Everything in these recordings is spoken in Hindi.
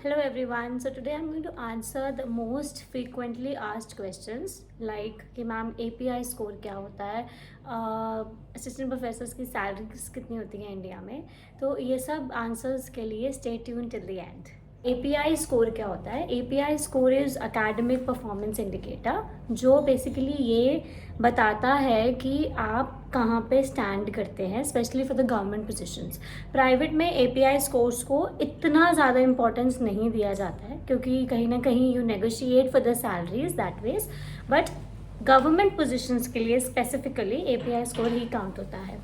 Hello everyone. So today I'm going to answer the most frequently asked questions like कि मैम API स्कोर क्या होता है, असिस्टेंट प्रोफेसर्स की सैलरीज कितनी होती हैं इंडिया में। तो ये सब आंसर्स के लिए stay tune till the end. API score क्या होता है? API score is academic performance indicator, जो बेसिकली ये बताता है कि आप कहाँ पे स्टैंड करते हैं, specially for the government positions. Private में API स्कोर्स को इतना ज़्यादा इंपॉर्टेंस नहीं दिया जाता है, क्योंकि कहीं ना कहीं you negotiate for the salaries that wage, but government positions के लिए स्पेसिफिकली API स्कोर ही काउंट होता है।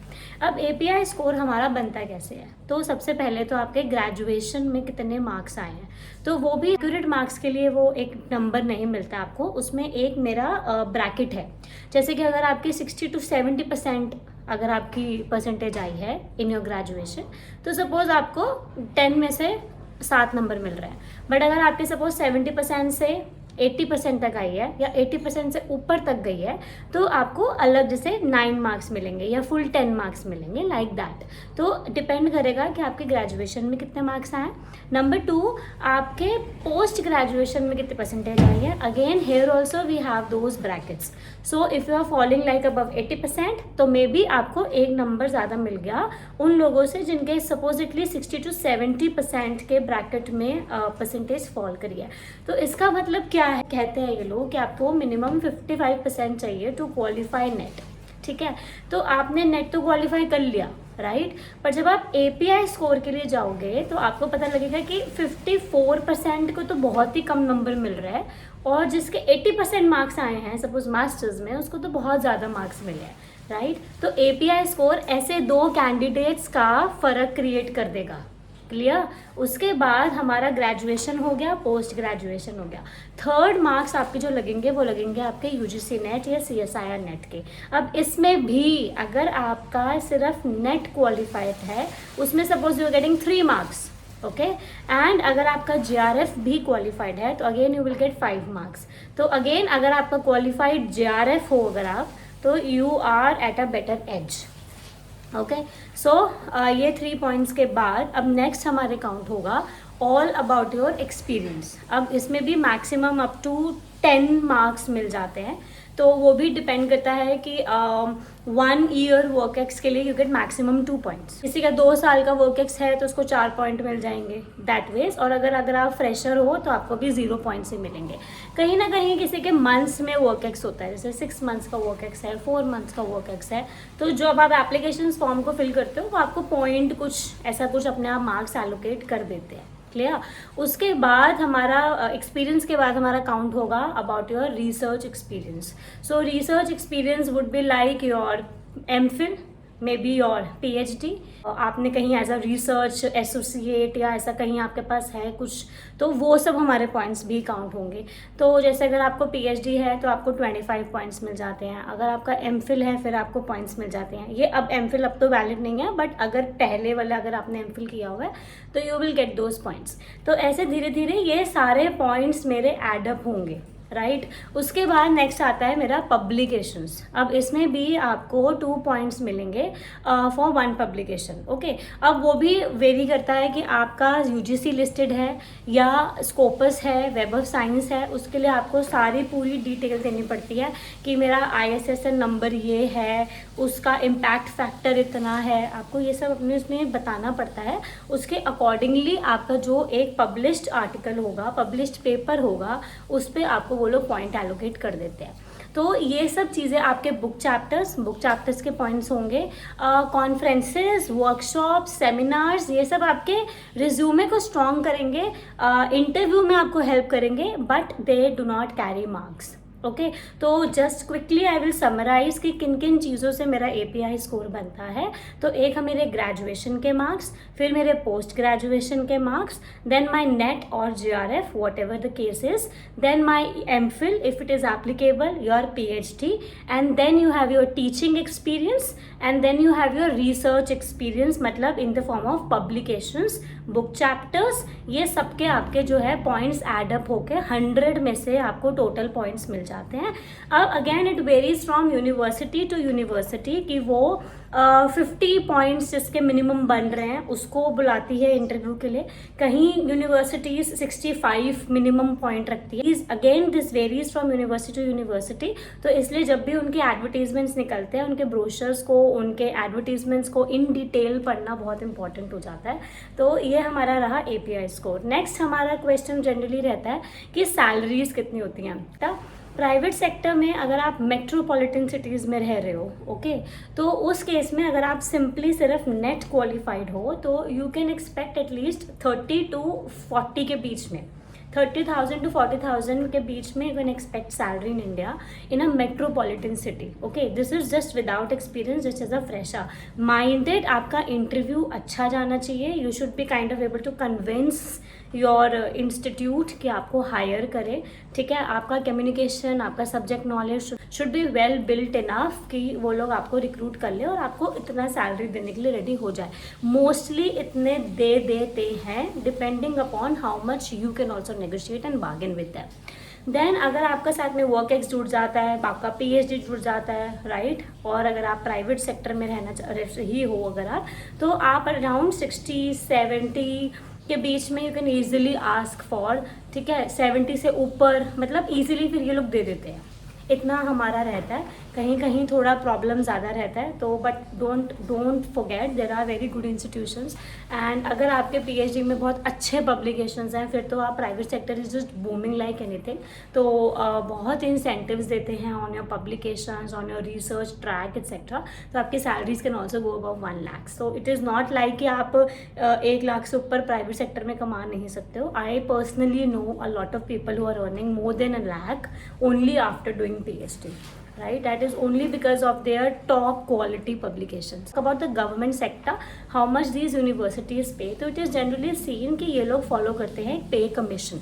अब API स्कोर हमारा बनता कैसे है? तो सबसे पहले तो आपके ग्रेजुएशन में कितने मार्क्स आए हैं, तो वो भी एक्यूरेट मार्क्स के लिए वो एक नंबर नहीं मिलता आपको, उसमें एक मेरा ब्रैकेट है। जैसे कि अगर आपकी 60 to 70% अगर आपकी परसेंटेज आई है इन योर ग्रेजुएशन, तो सपोज आपको 10 में से 7 नंबर मिल रहे हैं। बट अगर आपके सपोज 70% से 80% तक आई है या 80% से ऊपर तक गई है, तो आपको अलग जैसे 9 मार्क्स मिलेंगे या फुल 10 मार्क्स मिलेंगे, लाइक दैट। तो डिपेंड करेगा कि आपके ग्रेजुएशन में कितने मार्क्स आए। नंबर 2, आपके पोस्ट ग्रेजुएशन में कितने परसेंटेज आई है। Again here also we have those brackets. So if you are following like above 80%, तो मे बी आपको एक नंबर ज़्यादा मिल गया उन लोगों से जिनके सपोजिटली 60 to 70% के ब्रैकेट में परसेंटेज फॉल करी है। तो इसका मतलब क्या है? कहते हैं ये लोग कि आपको मिनिमम 55% चाहिए टू क्वालिफाई नेट। ठीक है, तो आपने नेट तो क्वालिफाई कर लिया, राइट, पर जब आप API स्कोर के लिए जाओगे तो आपको पता लगेगा कि 54% को तो बहुत ही कम नंबर मिल रहा है, और जिसके 80% मार्क्स आए हैं सपोज मास्टर्स में, उसको तो बहुत ज़्यादा मार्क्स मिले हैं, राइट। तो API स्कोर ऐसे दो कैंडिडेट्स का फ़र्क क्रिएट कर देगा। क्लियर? उसके बाद हमारा ग्रेजुएशन हो गया, पोस्ट ग्रेजुएशन हो गया। थर्ड मार्क्स आपके जो लगेंगे वो लगेंगे आपके UGC नेट या CSIR नेट के। अब इसमें भी अगर आपका सिर्फ नेट क्वालिफाइड है, उसमें suppose you are getting 3 marks, okay, and अगर आपका JRF भी क्वालिफाइड है तो again you will get 5 marks. तो अगेन अगर आपका क्वालिफाइड JRF हो अगर आप, तो you are at a better edge. Okay, so ये 3 पॉइंट्स के बाद अब नेक्स्ट हमारे काउंट होगा ऑल अबाउट योर एक्सपीरियंस। अब इसमें भी मैक्सिमम अप टू 10 मार्क्स मिल जाते हैं, तो वो भी डिपेंड करता है कि 1 ईयर वर्क एक्स के लिए यू गेट मैक्सिमम 2 पॉइंट्स। किसी का 2 साल का वर्क एक्स है तो उसको 4 पॉइंट मिल जाएंगे दैट वेज, और अगर आप फ्रेशर हो तो आपको भी 0 पॉइंट्स ही मिलेंगे। कहीं ना कहीं किसी के मंथ्स में वर्क एक्स होता है, जैसे 6 मंथ्स का वर्क एक्स है, 4 मंथ्स का वर्क एक्स है, तो जब आप एप्लीकेशन फॉर्म को फिल करते हो वो आपको पॉइंट कुछ ऐसा कुछ अपने आप मार्क्स एलोकेट कर देते हैं। क्लियर? उसके बाद हमारा एक्सपीरियंस के बाद हमारा काउंट होगा about your research experience. So research experience would be like your MPhil, may be your PhD। आपने कहीं एज अ रिसर्च एसोसिएट या ऐसा कहीं आपके पास है कुछ, तो वो सब हमारे पॉइंट्स भी काउंट होंगे। तो जैसे अगर आपको PhD है तो आपको 25 पॉइंट्स मिल जाते हैं। अगर आपका MPhil है फिर आपको पॉइंट्स मिल जाते हैं। ये अब MPhil अब तो वैलिड नहीं है, बट अगर पहले वाला अगर आपने MPhil किया हुआ है तो you will get those points. तो ऐसे धीरे धीरे ये सारे पॉइंट्स मेरे एडअप होंगे, राइट। उसके बाद नेक्स्ट आता है मेरा पब्लिकेशंस। अब इसमें भी आपको 2 पॉइंट्स मिलेंगे फॉर 1 पब्लिकेशन, ओके। अब वो भी वेरी करता है कि आपका UGC लिस्टेड है या स्कोपस है, वेब ऑफ साइंस है, उसके लिए आपको सारी पूरी डिटेल देनी पड़ती है कि मेरा ISSN नंबर ये है, उसका इम्पैक्ट फैक्टर इतना है, आपको ये सब अपने उसमें बताना पड़ता है। उसके अकॉर्डिंगली आपका जो एक पब्लिश्ड आर्टिकल होगा, पब्लिश्ड पेपर होगा, उस पर आपको वो लोग पॉइंट एलोकेट कर देते हैं। तो ये सब चीज़ें आपके बुक चैप्टर्स के पॉइंट्स होंगे। कॉन्फ्रेंसेस, वर्कशॉप, सेमिनार्स, ये सब आपके रिज्यूमे को स्ट्रॉन्ग करेंगे, इंटरव्यू में आपको हेल्प करेंगे, but they do not carry marks, okay. तो just quickly I will summarise कि किन किन चीज़ों से मेरा API स्कोर बनता है। तो एक है मेरे ग्रेजुएशन के मार्क्स, फिर मेरे पोस्ट ग्रेजुएशन के मार्क्स, देन माई नेट और JRF whatever the case is, then my MPhil if it is applicable, your PhD, and then you have your teaching experience, and then you have your research experience, मतलब in the form of publications, book chapters. ये सबके आपके जो है पॉइंट्स एडअप होके 100 में से आपको टोटल पॉइंट्स मिल जाते हैं। अब again it varies from university to university कि वो 50 पॉइंट्स जिसके मिनिमम बन रहे हैं उसको बुलाती है इंटरव्यू के लिए। कहीं यूनिवर्सिटीज़ 65 मिनिमम पॉइंट रखती है। Again this varies from university to university. तो इसलिए जब भी उनके एडवर्टीजमेंट्स निकलते हैं, उनके ब्रोशर्स को, उनके एडवर्टीजमेंट्स को इन डिटेल पढ़ना बहुत इंपॉर्टेंट हो जाता है। तो ये हमारा रहा API स्कोर। नेक्स्ट हमारा क्वेश्चन जनरली रहता है कि सैलरीज कितनी होती हैं। प्राइवेट सेक्टर में अगर आप मेट्रोपॉलिटन सिटीज़ में रह रहे हो, ओके, तो उस केस में अगर आप सिंपली सिर्फ नेट क्वालिफाइड हो तो you can expect at least 30 to 40 के बीच में, 30,000 to 40,000 के बीच में you can expect salary in India in a metropolitan city. Okay, this is just without experience, just as a fresher minded. आपका इंटरव्यू अच्छा जाना चाहिए। You should be kind of able to convince your institute कि आपको हायर करे, ठीक है। आपका कम्युनिकेशन, आपका subject knowledge should be well built enough कि वो लोग आपको रिक्रूट कर ले और आपको इतना सैलरी देने के लिए रेडी हो जाए। मोस्टली इतने दे देते हैं, depending upon how much you can also negotiate and bargain with them. Then अगर आपका साथ में वर्क एक्स जुड़ जाता है, आपका PhD जुड़ जाता है, राइट, और अगर आप प्राइवेट सेक्टर में रहना ही हो अगर आप, तो आप अराउंड 60-70 के बीच में you can easily ask for, ठीक है। 70 से ऊपर मतलब ईजिली फिर ये लोग दे देते हैं, इतना हमारा रहता है। कहीं कहीं थोड़ा प्रॉब्लम ज़्यादा रहता है, तो but don't forget there are very good institutions. And अगर आपके PhD में बहुत अच्छे पब्लिकेशंस हैं फिर तो आप private sector is just booming like anything. तो बहुत इंसेंटिव्स देते हैं on your publications, on your research track etcetera. तो आपकी salaries can also go above 1 lakh. So it is not like कि आप 1 लाख से ऊपर प्राइवेट सेक्टर में कमा नहीं सकते हो। I personally know a lot of people who are earning more than 1 lakh only after doing PhD, right? That is only because of their top quality publications. About the government sector, how much these universities pay, तो it is generally seen कि ये लोग follow करते हैं पे कमीशन,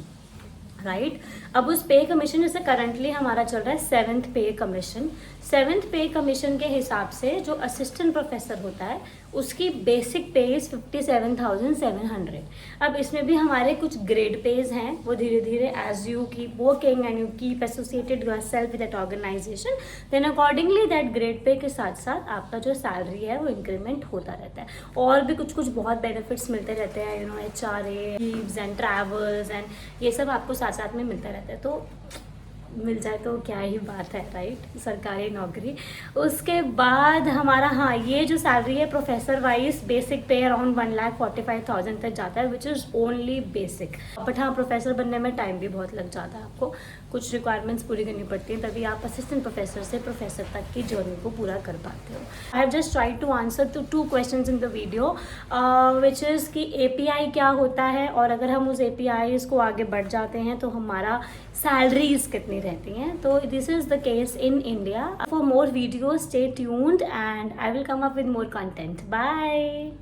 राइट। अब उस पे कमीशन जैसे करंटली हमारा चल रहा है 7th पे कमीशन। 7th पे कमीशन के हिसाब से जो असिस्टेंट प्रोफेसर होता है उसकी बेसिक पे इज 57,700। अब इसमें भी हमारे कुछ ग्रेड पेज हैं, वो धीरे धीरे as you keep working and you keep associated yourself with that organisation, then accordingly that grade pay के साथ साथ आपका जो सैलरी है वो इंक्रीमेंट होता रहता है। और भी कुछ कुछ बहुत बेनिफिट्स मिलते रहते हैं, you know, HRA, leaves and travels and ये सब आपको साथ साथ में मिलता रहता है। तो मिल जाए तो क्या ही बात है, राइट, सरकारी नौकरी। उसके बाद हमारा, हाँ, ये जो सैलरी है प्रोफेसर वाइज बेसिक पे अराउंड 1,45,000 तक जाता है, which is only basic. But हाँ, प्रोफेसर बनने में टाइम भी बहुत लग जाता है, आपको कुछ रिक्वायरमेंट्स पूरी करनी पड़ती हैं, तभी आप असिस्टेंट प्रोफेसर से प्रोफेसर तक की जर्नी को पूरा कर पाते हो। I have just try to answer to 2 questions in the video, which is कि API क्या होता है, और अगर हम उस APIs को आगे बढ़ जाते हैं तो हमारा सैलरीज कितनी रहती हैं। तो this is the case in India. For more videos stay tuned and I will come up with more content. Bye.